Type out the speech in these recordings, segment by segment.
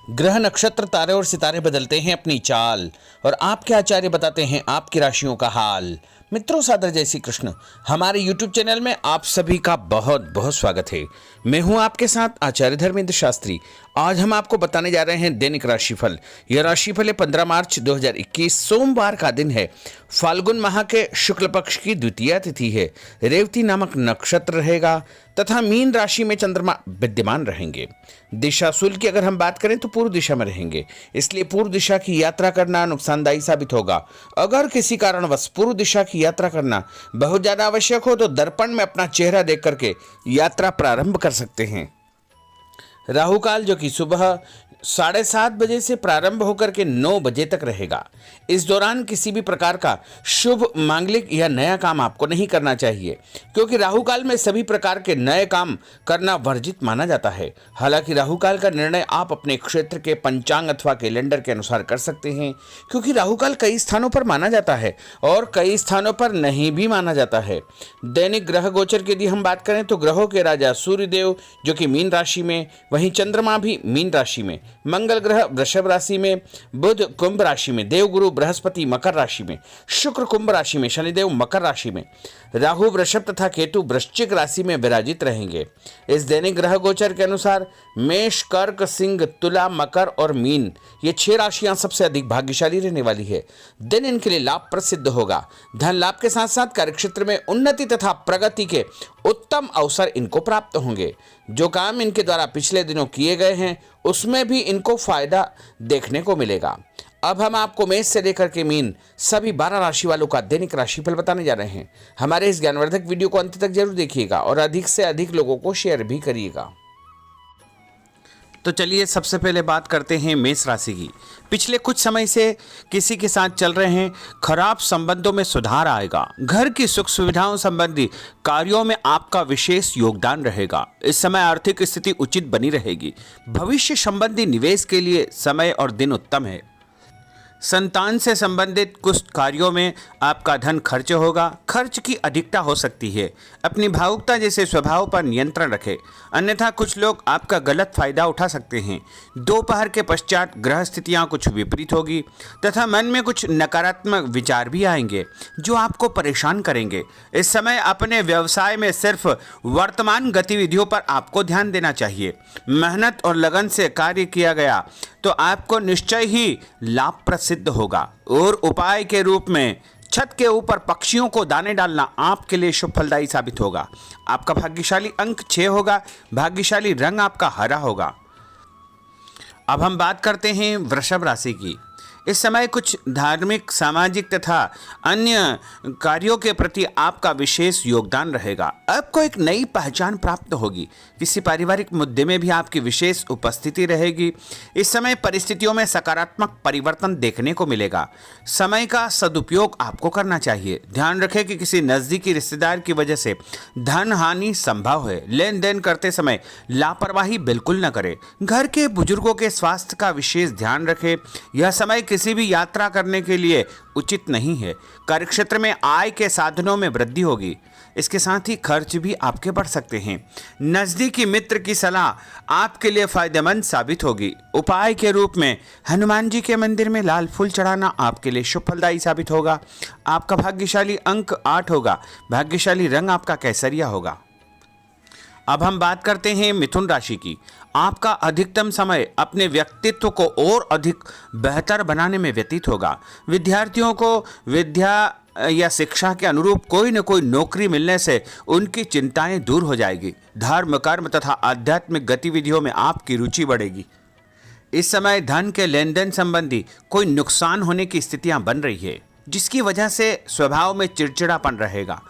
ग्रह नक्षत्र तारे और सितारे बदलते हैं अपनी चाल और आपके आचार्य बताते हैं आपकी राशियों का हाल। मित्रों, सादर जय श्री कृष्ण। हमारे YouTube चैनल में आप सभी का बहुत बहुत स्वागत है। मैं हूं आपके साथ आचार्य धर्मेंद्र शास्त्री। आज हम आपको बताने जा रहे हैं दैनिक राशिफल। यह राशिफल है 15 मार्च 2021 सोमवार का दिन है। फाल्गुन माह के शुक्ल पक्ष की द्वितीया तिथि है। रेवती नामक नक्षत्र रहेगा तथा मीन राशि में चंद्रमा विद्यमान रहेंगे। दिशाशूल की अगर हम बात करें तो पूर्व दिशा में रहेंगे, इसलिए पूर्व दिशा की यात्रा करना नुकसानदायी साबित होगा। अगर किसी कारणवश पूर्व दिशा की यात्रा करना बहुत ज्यादा आवश्यक हो तो दर्पण में अपना चेहरा देख करके यात्रा प्रारंभ कर सकते हैं। राहु काल जो कि सुबह 7:30 बजे से प्रारंभ होकर के 9 बजे तक रहेगा। इस दौरान किसी भी प्रकार का शुभ मांगलिक या नया काम आपको नहीं करना चाहिए, क्योंकि राहु काल में सभी प्रकार के नए काम करना वर्जित माना जाता है। हालांकि राहु काल का निर्णय आप अपने क्षेत्र के पंचांग अथवा कैलेंडर के अनुसार कर सकते हैं, क्योंकि राहु काल कई स्थानों पर माना जाता है और कई स्थानों पर नहीं भी माना जाता है। दैनिक ग्रह गोचर की यदि हम बात करें तो ग्रहों के राजा सूर्यदेव जो कि मीन राशि में, वहीं चंद्रमा भी मीन राशि में, मंगल ग्रह वृषभ राशि में, बुध कुंभ राशि में, देवगुरु बृहस्पति मकर राशि में, शुक्र कुंभ राशि में, शनिदेव मकर राशि में, राहु वृषभ तथा केतु वृश्चिक राशि में विराजित रहेंगे। इस दैनिक ग्रह गोचर के अनुसार मेष, कर्क, सिंह, तुला, मकर और मीन ये 6 राशियां सबसे अधिक भाग्यशाली रहने वाली है। दिन इनके लिए लाभ प्रसिद्ध होगा। धन लाभ के साथ साथ कार्यक्षेत्र में उन्नति तथा प्रगति के उत्तम अवसर इनको प्राप्त होंगे। जो काम इनके द्वारा पिछले दिनों किए गए हैं उसमें भी इनको फायदा देखने को मिलेगा। अब हम आपको मेष से लेकर के मीन सभी 12 राशि वालों का दैनिक राशिफल बताने जा रहे हैं। हमारे इस ज्ञानवर्धक वीडियो को अंत तक जरूर देखिएगा और अधिक से अधिक लोगों को शेयर भी करिएगा। तो चलिए सबसे पहले बात करते हैं मेष राशि की। पिछले कुछ समय से किसी के साथ चल रहे हैं खराब संबंधों में सुधार आएगा। घर की सुख सुविधाओं संबंधी कार्यों में आपका विशेष योगदान रहेगा। इस समय आर्थिक स्थिति उचित बनी रहेगी। भविष्य संबंधी निवेश के लिए समय और दिन उत्तम है। संतान से संबंधित कुछ कार्यों में आपका धन खर्च होगा। खर्च की अधिकता हो सकती है। अपनी भावुकता जैसे स्वभाव पर नियंत्रण रखें, अन्यथा कुछ लोग आपका गलत फायदा उठा सकते हैं। दोपहर के पश्चात ग्रह स्थितियां कुछ विपरीत होगी तथा मन में कुछ नकारात्मक विचार भी आएंगे जो आपको परेशान करेंगे। इस समय अपने व्यवसाय में सिर्फ वर्तमान गतिविधियों पर आपको ध्यान देना चाहिए। मेहनत और लगन से कार्य किया गया तो आपको निश्चय ही लाभ सिद्ध होगा। और उपाय के रूप में छत के ऊपर पक्षियों को दाने डालना आपके लिए शुभ फलदायी साबित होगा। आपका भाग्यशाली अंक 6 होगा। भाग्यशाली रंग आपका हरा होगा। अब हम बात करते हैं वृषभ राशि की। इस समय कुछ धार्मिक, सामाजिक तथा अन्य कार्यों के प्रति आपका विशेष योगदान रहेगा। आपको एक नई पहचान प्राप्त होगी। किसी पारिवारिक मुद्दे में भी आपकी विशेष उपस्थिति रहेगी। इस समय परिस्थितियों में सकारात्मक परिवर्तन देखने को मिलेगा। समय का सदुपयोग आपको करना चाहिए। ध्यान रखें कि किसी नज़दीकी रिश्तेदार की वजह से धन हानि संभव है। लेन देन करते समय लापरवाही बिल्कुल न करें। घर के बुजुर्गों के स्वास्थ्य का विशेष ध्यान रखें। यह समय किसी भी यात्रा करने के लिए उचित नहीं है। कार्यक्षेत्र में आय के साधनों में वृद्धि होगी। इसके साथ ही खर्च भी आपके बढ़ सकते हैं। नजदीकी मित्र की सलाह आपके लिए फायदेमंद साबित होगी। उपाय के रूप में हनुमान जी के मंदिर में लाल फूल चढ़ाना आपके लिए शुभ फलदायी साबित होगा। आपका भाग्यशाली अंक 8 होगा। भाग्यशाली रंग आपका केसरिया होगा। अब हम बात करते हैं मिथुन राशि की। आपका अधिकतम समय अपने व्यक्तित्व को और अधिक बेहतर बनाने में व्यतीत होगा। विद्यार्थियों को विद्या या शिक्षा के अनुरूप कोई न कोई नौकरी मिलने से उनकी चिंताएं दूर हो जाएगी। धर्म, कर्म तथा आध्यात्मिक गतिविधियों में आपकी रुचि बढ़ेगी। इस समय धन के लेन देन संबंधी कोई नुकसान होने की स्थितियां बन रही है, जिसकी वजह से स्वभाव में चिड़चिड़ापन रहेगा।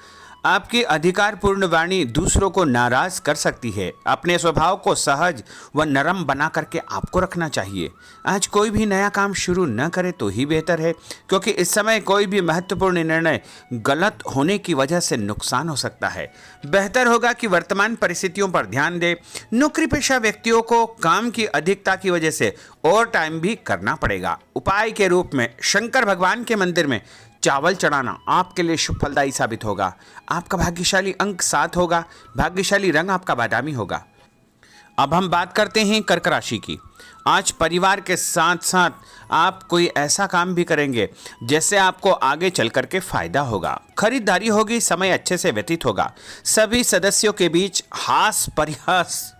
आपकी अधिकारपूर्ण वाणी दूसरों को नाराज कर सकती है। अपने स्वभाव को सहज व नरम बना करके आपको रखना चाहिए। आज कोई भी नया काम शुरू न करें तो ही बेहतर है, क्योंकि इस समय कोई भी महत्वपूर्ण निर्णय गलत होने की वजह से नुकसान हो सकता है। बेहतर होगा कि वर्तमान परिस्थितियों पर ध्यान दें। नौकरी पेशा व्यक्तियों को काम की अधिकता की वजह से और टाइम भी करना पड़ेगा। उपाय के रूप में शंकर भगवान के मंदिर में चावल चढ़ाना आपके लिए शुभ फलदायी साबित होगा। आपका भाग्यशाली अंक 7 होगा। भाग्यशाली रंग आपका बादामी होगा। अब हम बात करते हैं कर्क राशि की। आज परिवार के साथ साथ आप कोई ऐसा काम भी करेंगे जिससे आपको आगे चल करके फायदा होगा। खरीदारी होगी, समय अच्छे से व्यतीत होगा। सभी सदस्यों के बीच हास परिहास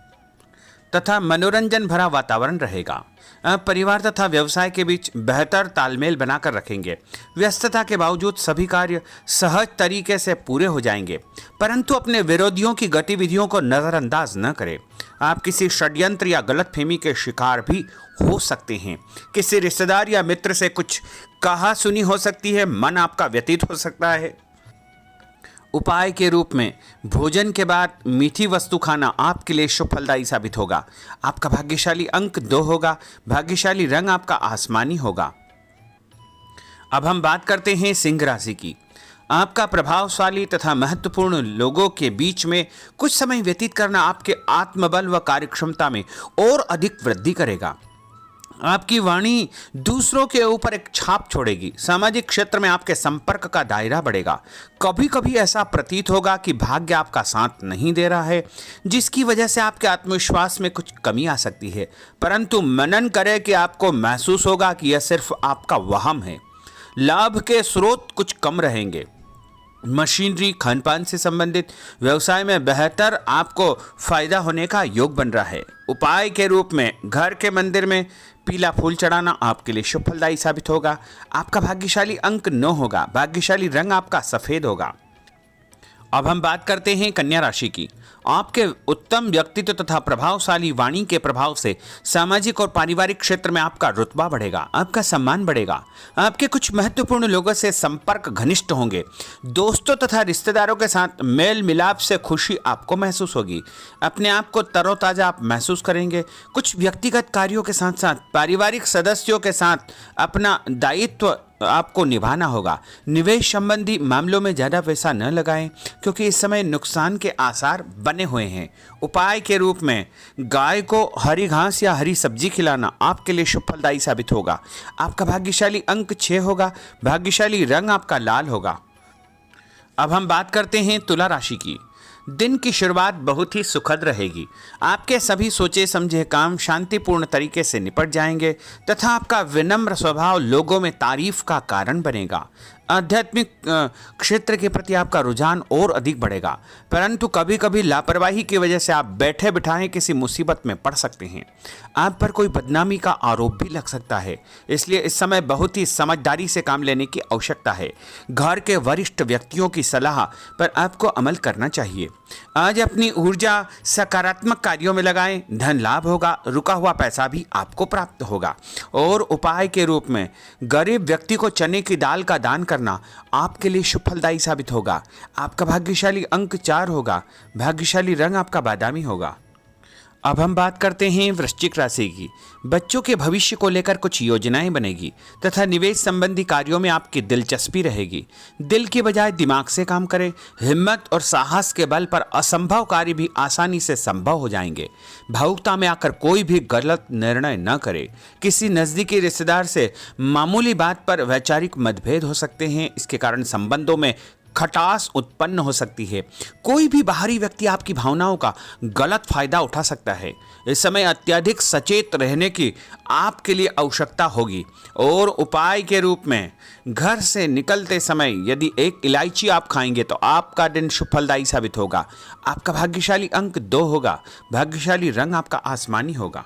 तथा मनोरंजन भरा वातावरण रहेगा। परिवार तथा व्यवसाय के बीच बेहतर तालमेल बनाकर रखेंगे। व्यस्तता के बावजूद सभी कार्य सहज तरीके से पूरे हो जाएंगे, परंतु अपने विरोधियों की गतिविधियों को नज़रअंदाज न करें। आप किसी षड्यंत्र या गलतफहमी के शिकार भी हो सकते हैं। किसी रिश्तेदार या मित्र से कुछ कहा सुनी हो सकती है, मन आपका व्यतीत हो सकता है। उपाय के रूप में भोजन के बाद मीठी वस्तु खाना आपके लिए शुभ फलदायी साबित होगा। आपका भाग्यशाली अंक 2 होगा। भाग्यशाली रंग आपका आसमानी होगा। अब हम बात करते हैं सिंह राशि की। आपका प्रभावशाली तथा महत्वपूर्ण लोगों के बीच में कुछ समय व्यतीत करना आपके आत्मबल व कार्यक्षमता में और अधिक वृद्धि करेगा। आपकी वाणी दूसरों के ऊपर एक छाप छोड़ेगी। सामाजिक क्षेत्र में आपके संपर्क का दायरा बढ़ेगा। कभी कभी ऐसा प्रतीत होगा कि भाग्य आपका साथ नहीं दे रहा है, जिसकी वजह से आपके आत्मविश्वास में कुछ कमी आ सकती है, परंतु मनन करें कि आपको महसूस होगा कि यह सिर्फ आपका वहम है। लाभ के स्रोत कुछ कम रहेंगे। मशीनरी, खानपान से संबंधित व्यवसाय में बेहतर आपको फायदा होने का योग बन रहा है। उपाय के रूप में घर के मंदिर में पीला फूल चढ़ाना आपके लिए शुभ फलदायी साबित होगा। आपका भाग्यशाली अंक 9 होगा। भाग्यशाली रंग आपका सफेद होगा। अब हम बात करते हैं कन्या राशि की। आपके उत्तम व्यक्तित्व तथा प्रभावशाली वाणी के प्रभाव से सामाजिक और पारिवारिक क्षेत्र में आपका रुतबा बढ़ेगा, आपका सम्मान बढ़ेगा। आपके कुछ महत्वपूर्ण लोगों से संपर्क घनिष्ठ होंगे। दोस्तों तथा रिश्तेदारों के साथ मेल मिलाप से खुशी आपको महसूस होगी। अपने आप को तरोताजा आप महसूस करेंगे। कुछ व्यक्तिगत कार्यों के साथ साथ पारिवारिक सदस्यों के साथ अपना दायित्व आपको निभाना होगा। निवेश संबंधी मामलों में ज़्यादा पैसा न लगाएं, क्योंकि इस समय नुकसान के आसार बने हुए हैं। उपाय के रूप में गाय को हरी घास या हरी सब्जी खिलाना आपके लिए शुभ फलदायी साबित होगा। आपका भाग्यशाली अंक 6 होगा। भाग्यशाली रंग आपका लाल होगा। अब हम बात करते हैं तुला राशि की। दिन की शुरुआत बहुत ही सुखद रहेगी। आपके सभी सोचे समझे काम शांतिपूर्ण तरीके से निपट जाएंगे तथा आपका विनम्र स्वभाव लोगों में तारीफ का कारण बनेगा। आध्यात्मिक क्षेत्र के प्रति आपका रुझान और अधिक बढ़ेगा, परंतु कभी कभी लापरवाही की वजह से आप बैठे बिठाए किसी मुसीबत में पड़ सकते हैं। आप पर कोई बदनामी का आरोप भी लग सकता है, इसलिए इस समय बहुत ही समझदारी से काम लेने की आवश्यकता है। घर के वरिष्ठ व्यक्तियों की सलाह पर आपको अमल करना चाहिए। आज अपनी ऊर्जा सकारात्मक कार्यों में लगाएं। धन लाभ होगा। रुका हुआ पैसा भी आपको प्राप्त होगा। और उपाय के रूप में गरीब व्यक्ति को चने की दाल का दान करना आपके लिए शुभ फलदायी साबित होगा। आपका भाग्यशाली अंक 4 होगा। भाग्यशाली रंग आपका बादामी होगा। अब हम बात करते हैं वृश्चिक राशि की। बच्चों के भविष्य को लेकर कुछ योजनाएं बनेगी तथा निवेश संबंधी कार्यों में आपकी दिलचस्पी रहेगी। दिल की बजाय दिमाग से काम करें। हिम्मत और साहस के बल पर असंभव कार्य भी आसानी से संभव हो जाएंगे। भावुकता में आकर कोई भी गलत निर्णय न करें। किसी नज़दीकी रिश्तेदार से मामूली बात पर वैचारिक मतभेद हो सकते हैं। इसके कारण संबंधों में खटास उत्पन्न हो सकती है। कोई भी बाहरी व्यक्ति आपकी भावनाओं का गलत फायदा उठा सकता है। इस समय अत्यधिक सचेत रहने की आपके लिए आवश्यकता होगी। और उपाय के रूप में घर से निकलते समय यदि एक इलायची आप खाएंगे तो आपका दिन शुभ फलदायी साबित होगा। आपका भाग्यशाली अंक 2 होगा। भाग्यशाली रंग आपका आसमानी होगा।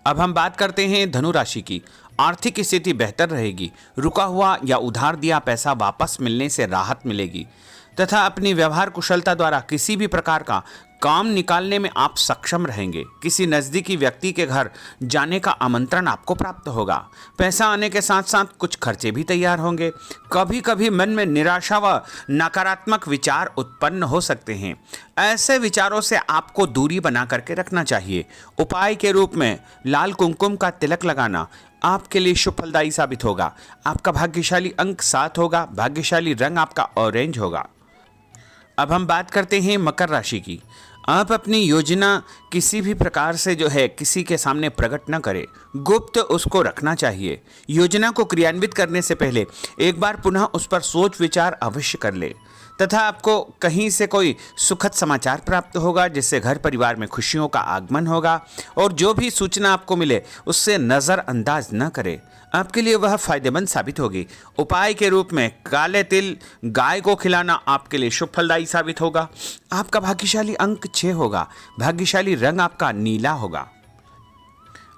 अब हम बात करते हैं धनु राशि की। आर्थिक स्थिति बेहतर रहेगी। रुका हुआ या उधार दिया पैसा वापस मिलने से राहत मिलेगी तथा अपनी व्यवहार कुशलता द्वारा किसी भी प्रकार का काम निकालने में आप सक्षम रहेंगे। किसी नज़दीकी व्यक्ति के घर जाने का आमंत्रण आपको प्राप्त होगा। पैसा आने के साथ साथ कुछ खर्चे भी तैयार होंगे। कभी कभी मन में निराशा व नकारात्मक विचार उत्पन्न हो सकते हैं। ऐसे विचारों से आपको दूरी बना करके रखना चाहिए। उपाय के रूप में लाल कुमकुम का तिलक लगाना आपके लिए शुभ फलदायी साबित होगा। आपका भाग्यशाली अंक 7 होगा। भाग्यशाली रंग आपका ऑरेंज होगा। अब हम बात करते हैं मकर राशि की। आप अपनी योजना किसी भी प्रकार से किसी के सामने प्रकट न करें। गुप्त उसको रखना चाहिए। योजना को क्रियान्वित करने से पहले एक बार पुनः उस पर सोच विचार अवश्य कर ले। तथा आपको कहीं से कोई सुखद समाचार प्राप्त होगा, जिससे घर परिवार में खुशियों का आगमन होगा। और जो भी सूचना आपको मिले उससे नज़रअंदाज न करें, आपके लिए वह फायदेमंद साबित होगी। उपाय के रूप में काले तिल गाय को खिलाना आपके लिए शुभ फलदायी साबित होगा। आपका भाग्यशाली अंक 6 होगा। भाग्यशाली रंग आपका नीला होगा।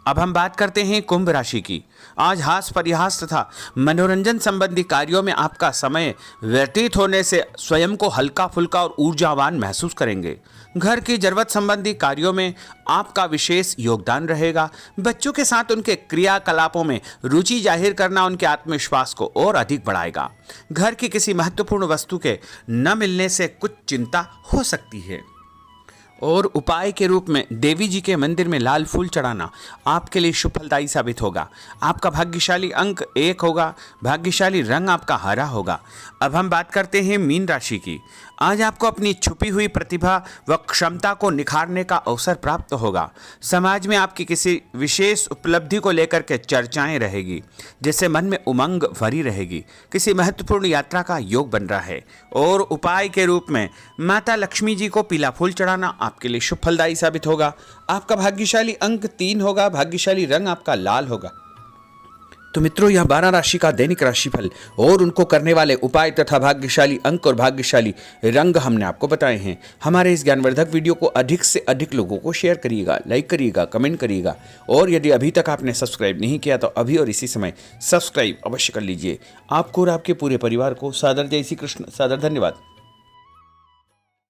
अब हम बात करते हैं कुंभ राशि की। आज हास परिहास तथा मनोरंजन संबंधी कार्यों में आपका समय व्यतीत होने से स्वयं को हल्का फुल्का और ऊर्जावान महसूस करेंगे। घर की जरूरत संबंधी कार्यों में आपका विशेष योगदान रहेगा। बच्चों के साथ उनके क्रियाकलापों में रुचि जाहिर करना उनके आत्मविश्वास को और अधिक बढ़ाएगा। घर की किसी महत्वपूर्ण वस्तु के न मिलने से कुछ चिंता हो सकती है। और उपाय के रूप में देवी जी के मंदिर में लाल फूल चढ़ाना आपके लिए शुभ फलदायी साबित होगा। आपका भाग्यशाली अंक 1 होगा। भाग्यशाली रंग आपका हरा होगा। अब हम बात करते हैं मीन राशि की। आज आपको अपनी छुपी हुई प्रतिभा व क्षमता को निखारने का अवसर प्राप्त होगा। समाज में आपकी किसी विशेष उपलब्धि को लेकर के चर्चाएं रहेगी, जिससे मन में उमंग भरी रहेगी। किसी महत्वपूर्ण यात्रा का योग बन रहा है। और उपाय के रूप में माता लक्ष्मी जी को पीला फूल चढ़ाना आपके लिए शुभ फलदायी साबित होगा। आपका भाग्यशाली अंक 3 होगा। भाग्यशाली रंग आपका लाल होगा। तो मित्रों, यह 12 राशि का दैनिक राशिफल और उनको करने वाले उपाय तथा भाग्यशाली अंक और भाग्यशाली रंग हमने आपको बताए हैं। हमारे इस ज्ञानवर्धक वीडियो को अधिक से अधिक लोगों को शेयर करिएगा, लाइक करिएगा, कमेंट करिएगा। और यदि अभी तक आपने सब्सक्राइब नहीं किया तो अभी और इसी समय सब्सक्राइब अवश्य कर लीजिए। आपको और आपके पूरे परिवार को सादर जय श्री कृष्ण, सादर धन्यवाद।